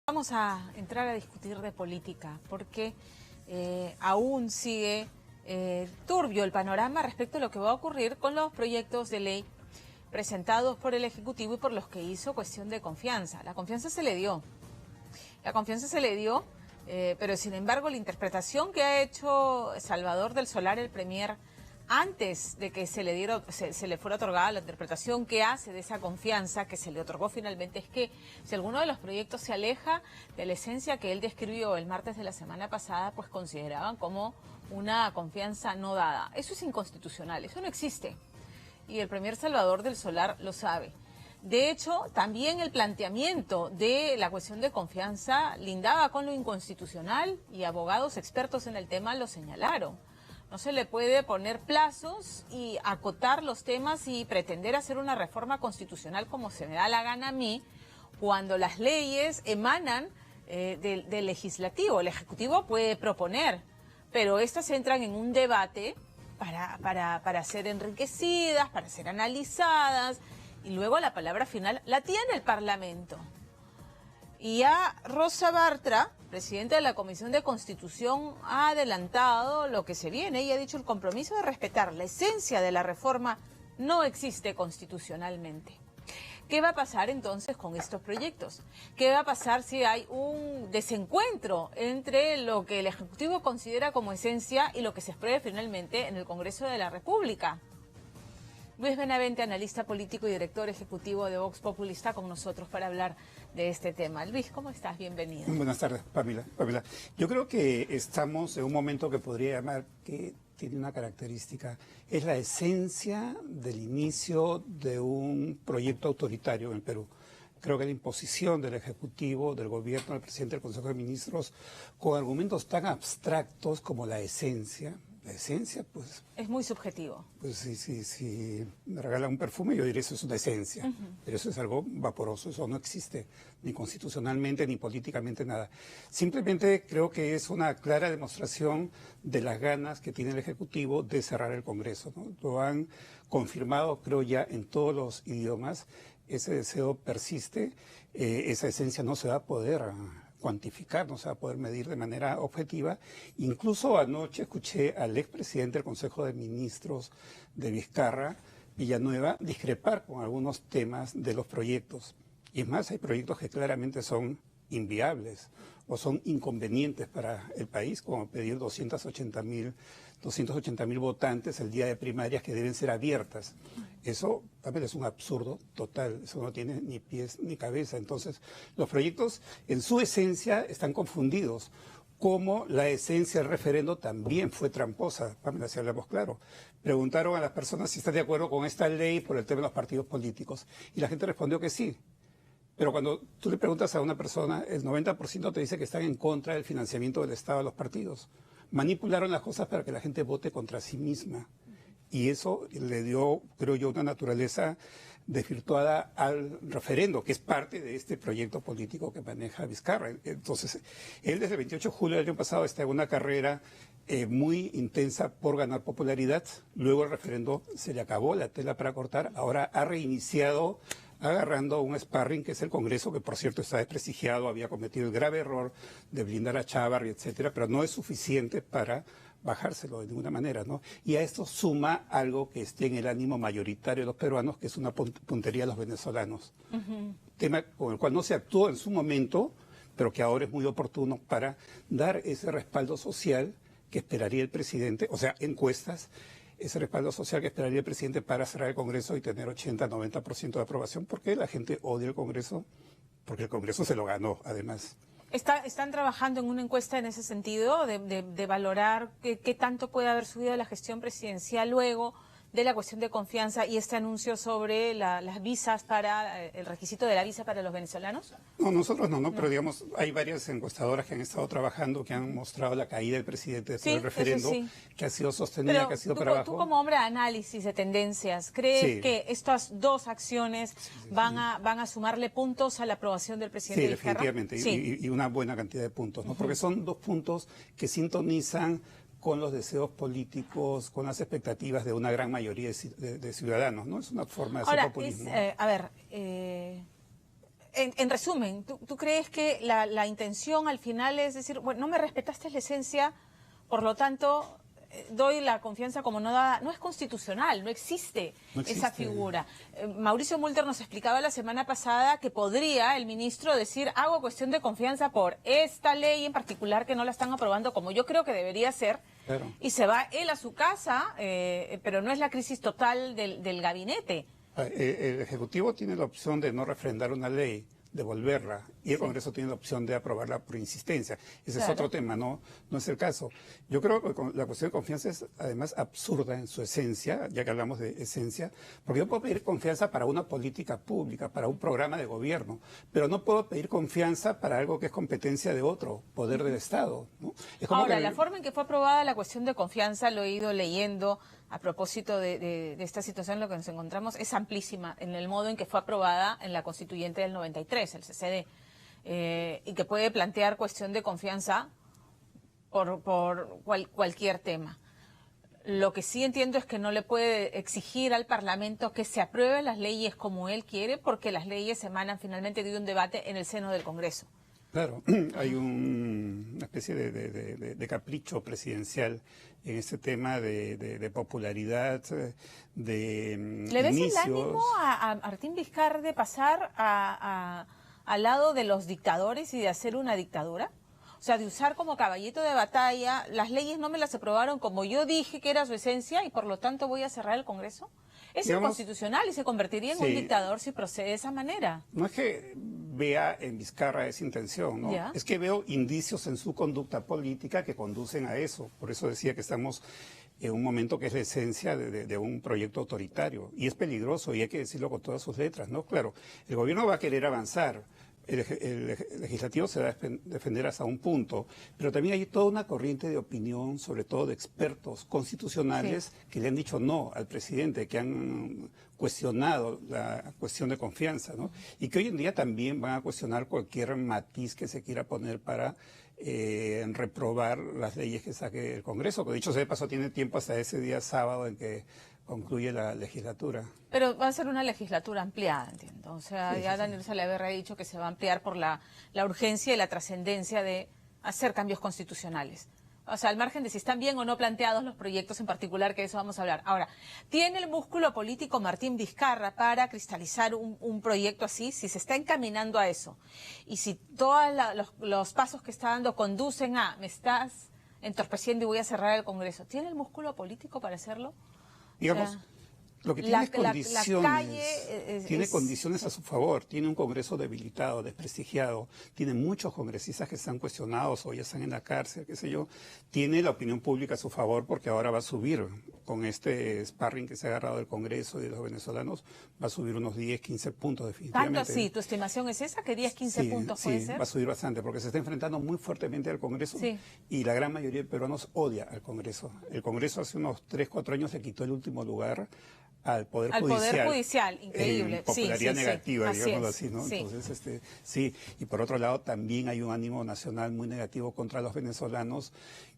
Vamos a entrar a discutir de política porque aún sigue turbio el panorama respecto a lo que va a ocurrir con los proyectos de ley presentados por el Ejecutivo y por los que hizo cuestión de confianza. La confianza se le dio. Pero sin embargo la interpretación que ha hecho Salvador del Solar, el premier, antes de que se le fuera otorgada la interpretación que hace de esa confianza que se le otorgó finalmente, es que si alguno de los proyectos se aleja de la esencia que él describió el martes de la semana pasada, pues consideraban como una confianza no dada. Eso es inconstitucional, eso no existe. Y el premier Salvador del Solar lo sabe. De hecho, también el planteamiento de la cuestión de confianza lindaba con lo inconstitucional y abogados expertos en el tema lo señalaron. No se le puede poner plazos y acotar los temas y pretender hacer una reforma constitucional como se me da la gana a mí, cuando las leyes emanan del legislativo. El Ejecutivo puede proponer, pero estas entran en un debate para ser enriquecidas, para ser analizadas, y luego la palabra final la tiene el Parlamento. Y ya Rosa Bartra, presidenta de la Comisión de Constitución, ha adelantado lo que se viene y ha dicho: el compromiso de respetar la esencia de la reforma no existe constitucionalmente. ¿Qué va a pasar entonces con estos proyectos? ¿Qué va a pasar si hay un desencuentro entre lo que el Ejecutivo considera como esencia y lo que se apruebe finalmente en el Congreso de la República? Luis Benavente, analista político y director ejecutivo de Vox Populi, está con nosotros para hablar de este tema. Luis, ¿cómo estás? Bienvenido. Buenas tardes, Pamela. Yo creo que estamos en un momento que podría llamar que tiene una característica, es la esencia del inicio de un proyecto autoritario en el Perú. Creo que la imposición del Ejecutivo, del Gobierno, del Presidente del Consejo de Ministros, con argumentos tan abstractos como la esencia, pues... Es muy subjetivo. Pues si me regalan un perfume, yo diré eso es una esencia. Pero eso es algo vaporoso, eso no existe, ni constitucionalmente, ni políticamente, nada. Simplemente creo que es una clara demostración de las ganas que tiene el Ejecutivo de cerrar el Congreso, ¿no? Lo han confirmado, creo, ya en todos los idiomas. Ese deseo persiste, esa esencia no se va a poder cuantificar, no se va a poder medir de manera objetiva. Incluso anoche escuché al expresidente del Consejo de Ministros de Vizcarra, Villanueva, discrepar con algunos temas de los proyectos. Y es más, hay proyectos que claramente son inviables o son inconvenientes para el país, como pedir 280.000 votantes el día de primarias que deben ser abiertas. Eso también es un absurdo total, eso no tiene ni pies ni cabeza. Entonces, los proyectos en su esencia están confundidos, como la esencia del referendo también fue tramposa, Pamela, si hablamos claro. Preguntaron a las personas si están de acuerdo con esta ley por el tema de los partidos políticos, y la gente respondió que sí. Pero cuando tú le preguntas a una persona, el 90% te dice que están en contra del financiamiento del Estado a los partidos. Manipularon las cosas para que la gente vote contra sí misma. Y eso le dio, creo yo, una naturaleza desvirtuada al referendo, que es parte de este proyecto político que maneja Vizcarra. Entonces, él desde el 28 de julio del año pasado está en una carrera muy intensa por ganar popularidad. Luego el referendo se le acabó la tela para cortar. Ahora ha reiniciado agarrando un sparring que es el Congreso, que por cierto está desprestigiado, había cometido el grave error de blindar a Chávarri, etcétera, pero no es suficiente para bajárselo de ninguna manera, ¿no? Y a esto suma algo que esté en el ánimo mayoritario de los peruanos, que es una puntería de los venezolanos. Tema con el cual no se actuó en su momento, pero que ahora es muy oportuno para dar ese respaldo social que esperaría el presidente, o sea, encuestas, ese respaldo social que esperaría el presidente para cerrar el Congreso y tener 80-90% de aprobación, porque la gente odia el Congreso, porque el Congreso se lo ganó, además. ¿Están trabajando en una encuesta en ese sentido, de valorar qué tanto puede haber subido la gestión presidencial luego de la cuestión de confianza y este anuncio sobre las visas el requisito de la visa para los venezolanos? No, nosotros no, pero digamos, hay varias encuestadoras que han estado trabajando, que han mostrado la caída del presidente después del referendo, que ha sido sostenida, pero que ha sido para abajo. Tú como hombre de análisis de tendencias, ¿crees que estas dos acciones van a sumarle puntos a la aprobación del presidente Vizcarra? Definitivamente, y una buena cantidad de puntos, ¿no? Porque son dos puntos que sintonizan con los deseos políticos, con las expectativas de una gran mayoría de ciudadanos, ¿no? Es una forma de hacer populismo. en resumen, ¿tú crees que la intención al final es decir, bueno, no me respetaste la esencia, por lo tanto doy la confianza como no dada? No es constitucional, no existe esa figura. Mauricio Mulder nos explicaba la semana pasada que podría el ministro decir, hago cuestión de confianza por esta ley en particular que no la están aprobando como yo creo que debería ser, claro, y se va él a su casa, pero no es la crisis total del gabinete. El Ejecutivo tiene la opción de no refrendar una ley, devolverla, y el Congreso tiene la opción de aprobarla por insistencia. Ese es otro tema, no es el caso. Yo creo que la cuestión de confianza es además absurda en su esencia, ya que hablamos de esencia, porque yo puedo pedir confianza para una política pública, para un programa de gobierno, pero no puedo pedir confianza para algo que es competencia de otro poder del Estado, ¿no? Es como ahora, la forma en que fue aprobada la cuestión de confianza, lo he ido leyendo a propósito de esta situación en la que nos encontramos, es amplísima en el modo en que fue aprobada en la Constituyente del 93, el CCD, y que puede plantear cuestión de confianza por cualquier tema. Lo que sí entiendo es que no le puede exigir al Parlamento que se aprueben las leyes como él quiere, porque las leyes emanan finalmente de un debate en el seno del Congreso. Claro, hay una especie de capricho presidencial en este tema de popularidad, de ¿Le ves inicios? el ánimo a Martín Vizcarra de pasar al lado de los dictadores y de hacer una dictadura? O sea, de usar como caballito de batalla, las leyes no me las aprobaron como yo dije que era su esencia y por lo tanto voy a cerrar el Congreso. Es inconstitucional y se convertiría en un dictador si procede de esa manera. No es que vea en Vizcarra esa intención, ¿no? Es que veo indicios en su conducta política que conducen a eso. Por eso decía que estamos en un momento que es la esencia de un proyecto autoritario. Y es peligroso y hay que decirlo con todas sus letras, ¿no? Claro, el gobierno va a querer avanzar. El legislativo se va a defender hasta un punto, pero también hay toda una corriente de opinión, sobre todo de expertos constitucionales, que le han dicho no al presidente, que han cuestionado la cuestión de confianza, ¿no? Y que hoy en día también van a cuestionar cualquier matiz que se quiera poner para reprobar las leyes que saque el Congreso, que dicho sea de paso tiene tiempo hasta ese día sábado en que concluye la legislatura. Pero va a ser una legislatura ampliada, entiendo. O sea, ya Daniel Salaverry ha dicho que se va a ampliar por la urgencia y la trascendencia de hacer cambios constitucionales. O sea, al margen de si están bien o no planteados los proyectos en particular, que de eso vamos a hablar. Ahora, ¿tiene el músculo político Martín Vizcarra para cristalizar un proyecto así? Si se está encaminando a eso y si todos los pasos que está dando conducen a me estás entorpeciendo y voy a cerrar el Congreso, ¿tiene el músculo político para hacerlo? Digamos, lo que tiene es condiciones, tiene condiciones a su favor, tiene un Congreso debilitado, desprestigiado, tiene muchos congresistas que están cuestionados o ya están en la cárcel, qué sé yo, tiene la opinión pública a su favor porque ahora va a subir, con este sparring que se ha agarrado del Congreso y de los venezolanos, va a subir unos 10, 15 puntos definitivamente. ¿Tanto así? ¿Tu estimación es esa? ¿Que 10, 15 puntos puede ser? Sí, va a subir bastante porque se está enfrentando muy fuertemente al Congreso y la gran mayoría de peruanos odia al Congreso. El Congreso hace unos 3, 4 años le quitó el último lugar al Poder Judicial, increíble. Popularidad negativa, digámoslo así, ¿no? Sí. Entonces, y por otro lado también hay un ánimo nacional muy negativo contra los venezolanos.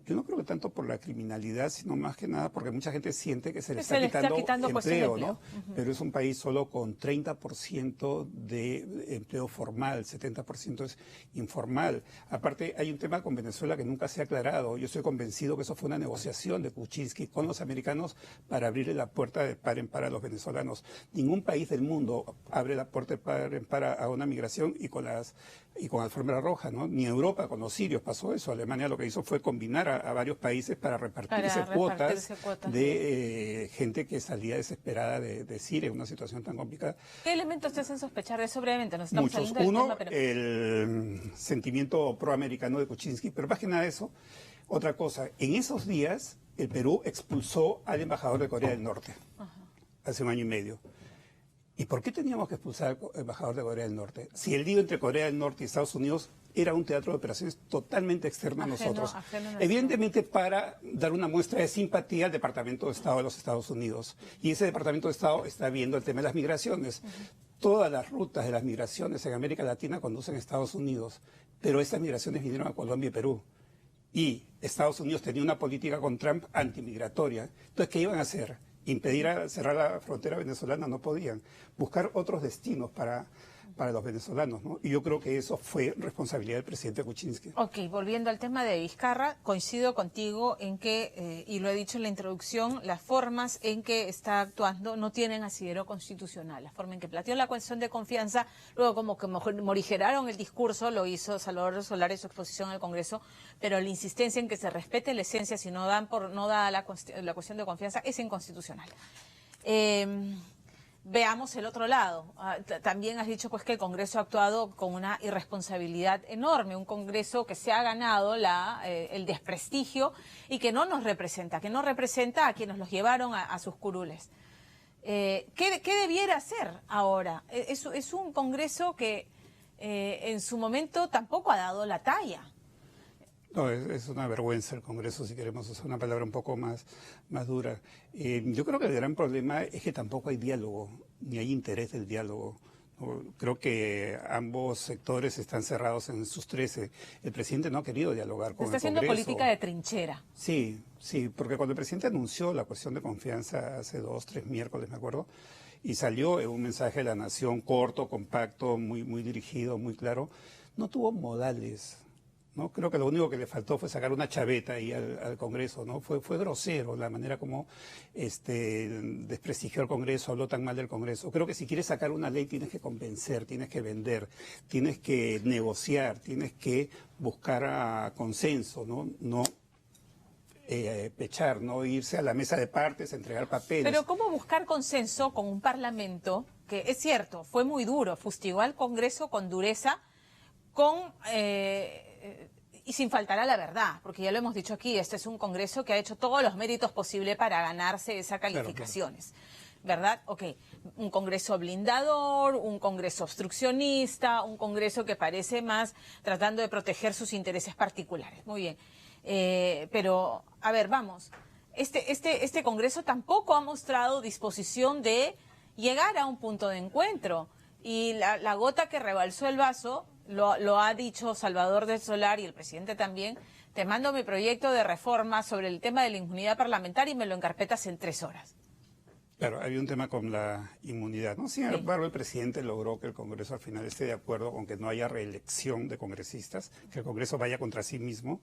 Yo no creo que tanto por la criminalidad, sino más que nada porque mucha gente siente que se le está quitando empleo, ¿no? Pero es un país solo con 30% de empleo formal, 70% es informal. Aparte, hay un tema con Venezuela que nunca se ha aclarado. Yo estoy convencido que eso fue una negociación de Kuczynski con los americanos para abrirle la puerta de par en par a los venezolanos. Ningún país del mundo abre la puerta de par en par a una migración y con alfombra roja, ¿no? Ni Europa con los sirios pasó eso. Alemania lo que hizo fue combinar a varios países para repartirse cuotas de gente que salía desesperada de Siria, una situación tan complicada. ¿Qué elementos te hacen sospechar de eso brevemente? Nos estamos muchos. Uno, del tema, pero... el sentimiento proamericano de Kuczynski, pero más que nada eso, otra cosa, en esos días el Perú expulsó al embajador de Corea del Norte, hace 1 año y medio. ¿Y por qué teníamos que expulsar al embajador de Corea del Norte? Si el lío entre Corea del Norte y Estados Unidos era un teatro de operaciones totalmente externo a nosotros. Evidentemente para dar una muestra de simpatía al Departamento de Estado de los Estados Unidos. Y ese Departamento de Estado está viendo el tema de las migraciones. Todas las rutas de las migraciones en América Latina conducen a Estados Unidos, pero estas migraciones vinieron a Colombia y Perú. Y Estados Unidos tenía una política con Trump antimigratoria. Entonces, ¿qué iban a hacer? Impedir cerrar la frontera venezolana, no podían. Buscar otros destinos para para los venezolanos, ¿no? Y yo creo que eso fue responsabilidad del presidente Kuczynski. Ok, volviendo al tema de Vizcarra, coincido contigo en que, y lo he dicho en la introducción, las formas en que está actuando no tienen asidero constitucional. La forma en que planteó la cuestión de confianza, luego como que morigeraron el discurso, lo hizo Salvador Solari en su exposición al Congreso, pero la insistencia en que se respete la esencia si no da la cuestión de confianza es inconstitucional. Veamos el otro lado. También has dicho pues que el Congreso ha actuado con una irresponsabilidad enorme, un Congreso que se ha ganado el desprestigio y que no nos representa, que no representa a quienes los llevaron a sus curules. ¿Qué debiera hacer ahora? Es un Congreso que en su momento tampoco ha dado la talla. No, es una vergüenza el Congreso, si queremos usar una palabra un poco más dura. Yo creo que el gran problema es que tampoco hay diálogo, ni hay interés del diálogo. Creo que ambos sectores están cerrados en sus 13. El presidente no ha querido dialogar con el Congreso. Está haciendo política de trinchera. Sí, porque cuando el presidente anunció la cuestión de confianza hace 2, 3 miércoles, me acuerdo, y salió un mensaje de la Nación corto, compacto, muy dirigido, muy claro, no tuvo modales. ¿No? Creo que lo único que le faltó fue sacar una chaveta ahí al Congreso, ¿no? Fue grosero la manera como desprestigió al Congreso, habló tan mal del Congreso. Creo que si quieres sacar una ley tienes que convencer, tienes que vender, tienes que negociar, tienes que buscar consenso, no pechar, no irse a la mesa de partes, entregar papeles. Pero ¿cómo buscar consenso con un Parlamento que, es cierto, fue muy duro, fustigó al Congreso con dureza, y sin faltar a la verdad, porque ya lo hemos dicho aquí, este es un Congreso que ha hecho todos los méritos posibles para ganarse esas calificaciones, ¿verdad? Ok, un Congreso blindador, un Congreso obstruccionista, un Congreso que parece más tratando de proteger sus intereses particulares. Muy bien, pero, a ver, vamos, este Congreso tampoco ha mostrado disposición de llegar a un punto de encuentro, y la gota que rebalsó el vaso, lo ha dicho Salvador del Solar y el presidente también: te mando mi proyecto de reforma sobre el tema de la inmunidad parlamentaria y me lo encarpetas en 3 horas. Claro, había un tema con la inmunidad, ¿no? Sin embargo, el presidente logró que el Congreso al final esté de acuerdo con que no haya reelección de congresistas, que el Congreso vaya contra sí mismo,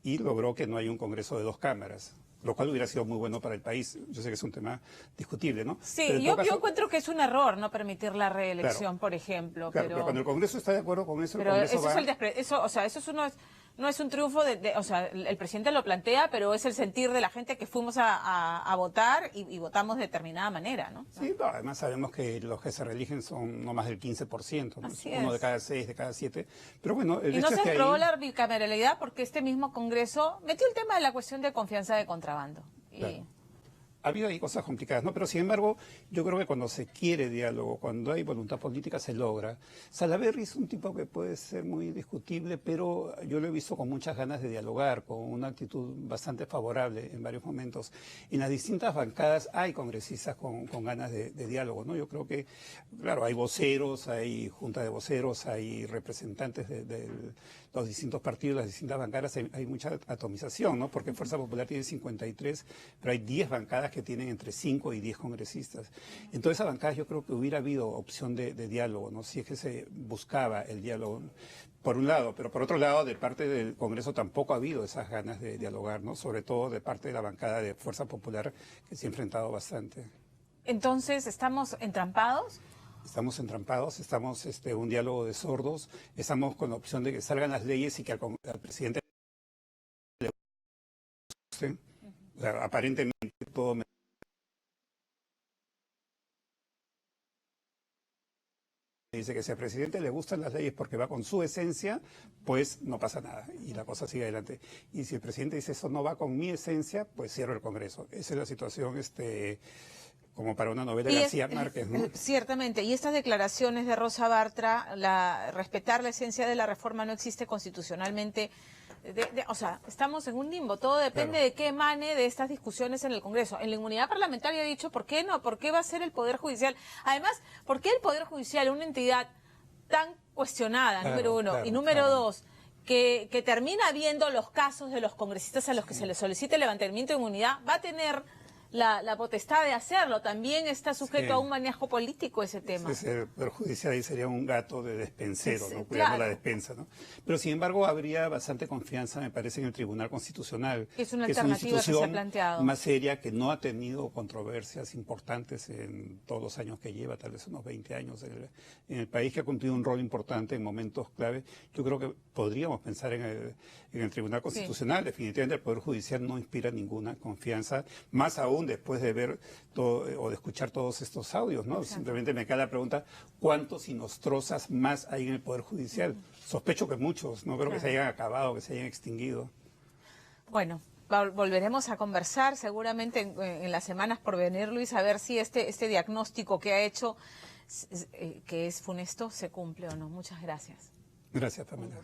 y logró que no haya un Congreso de 2 cámaras, lo cual hubiera sido muy bueno para el país. Yo sé que es un tema discutible, ¿no? Sí, yo encuentro que es un error no permitir la reelección, por ejemplo. Claro, pero cuando el Congreso está de acuerdo con eso, pero el Congreso no es un triunfo o sea, el presidente lo plantea, pero es el sentir de la gente que fuimos a votar y votamos de determinada manera, ¿no? Sí, no, además sabemos que los que se reeligen son no más del 15%, ¿no? Así Uno es. de cada 6, de cada 7. Pero bueno, el y hecho no es se que aprobó la bicameralidad porque este mismo Congreso metió el tema de la cuestión de confianza de contrabando. Claro. Ha habido ahí cosas complicadas, ¿no? Pero sin embargo, yo creo que cuando se quiere diálogo, cuando hay voluntad política, se logra. Salaverry es un tipo que puede ser muy discutible, pero yo lo he visto con muchas ganas de dialogar, con una actitud bastante favorable en varios momentos. En las distintas bancadas hay congresistas con ganas de diálogo, ¿no? Yo creo que, claro, hay voceros, hay junta de voceros, hay representantes de los distintos partidos, las distintas bancadas, hay mucha atomización, ¿no? Porque Fuerza Popular tiene 53, pero hay 10 bancadas que tienen entre 5 y 10 congresistas. En todas esas bancadas yo creo que hubiera habido opción de diálogo, ¿no? Si es que se buscaba el diálogo, por un lado, pero por otro lado, de parte del Congreso tampoco ha habido esas ganas de dialogar, ¿no? Sobre todo de parte de la bancada de Fuerza Popular, que se ha enfrentado bastante. Entonces, ¿estamos entrampados? Estamos entrampados, estamos un diálogo de sordos, estamos con la opción de que salgan las leyes y que al presidente le guste. O sea, aparentemente todo me dice que si al presidente le gustan las leyes porque va con su esencia, pues no pasa nada y la cosa sigue adelante. Y si el presidente dice eso no va con mi esencia, pues cierro el Congreso. Esa es la situación como para una novela de García Márquez, ¿no? Ciertamente, y estas declaraciones de Rosa Bartra, respetar la esencia de la reforma no existe constitucionalmente, o sea, estamos en un limbo, todo depende de qué emane de estas discusiones en el Congreso. En la inmunidad parlamentaria he dicho, ¿por qué no? ¿Por qué va a ser el Poder Judicial? Además, ¿por qué el Poder Judicial, una entidad tan cuestionada, número uno, y número dos, que termina viendo los casos de los congresistas a los que se les solicita el levantamiento de inmunidad, va a tener la potestad de hacerlo. También está sujeto Sí. a un manejo político ese tema. El Poder Judicial ahí sería un gato de despensero, Sí, ¿no? Cuidando claro. la despensa, ¿no? Pero sin embargo habría bastante confianza, me parece, en el Tribunal Constitucional. Que es una que alternativa que se ha institución planteado. más seria, que no ha tenido controversias importantes en todos los años que lleva, tal vez unos 20 años en el país, que ha cumplido un rol importante en momentos clave. Yo creo que podríamos pensar en el Tribunal Constitucional. Sí. Definitivamente el Poder Judicial no inspira ninguna confianza, más aún después de ver todo, o de escuchar todos estos audios, ¿no? Exacto. Simplemente me queda la pregunta, ¿cuántos Inostrosas más hay en el Poder Judicial? Sospecho que muchos, no creo que se hayan acabado, que se hayan extinguido. Bueno, volveremos a conversar seguramente en las semanas por venir, Luis, a ver si este diagnóstico que ha hecho, que es funesto, se cumple o no. Muchas gracias. Gracias, Pamela.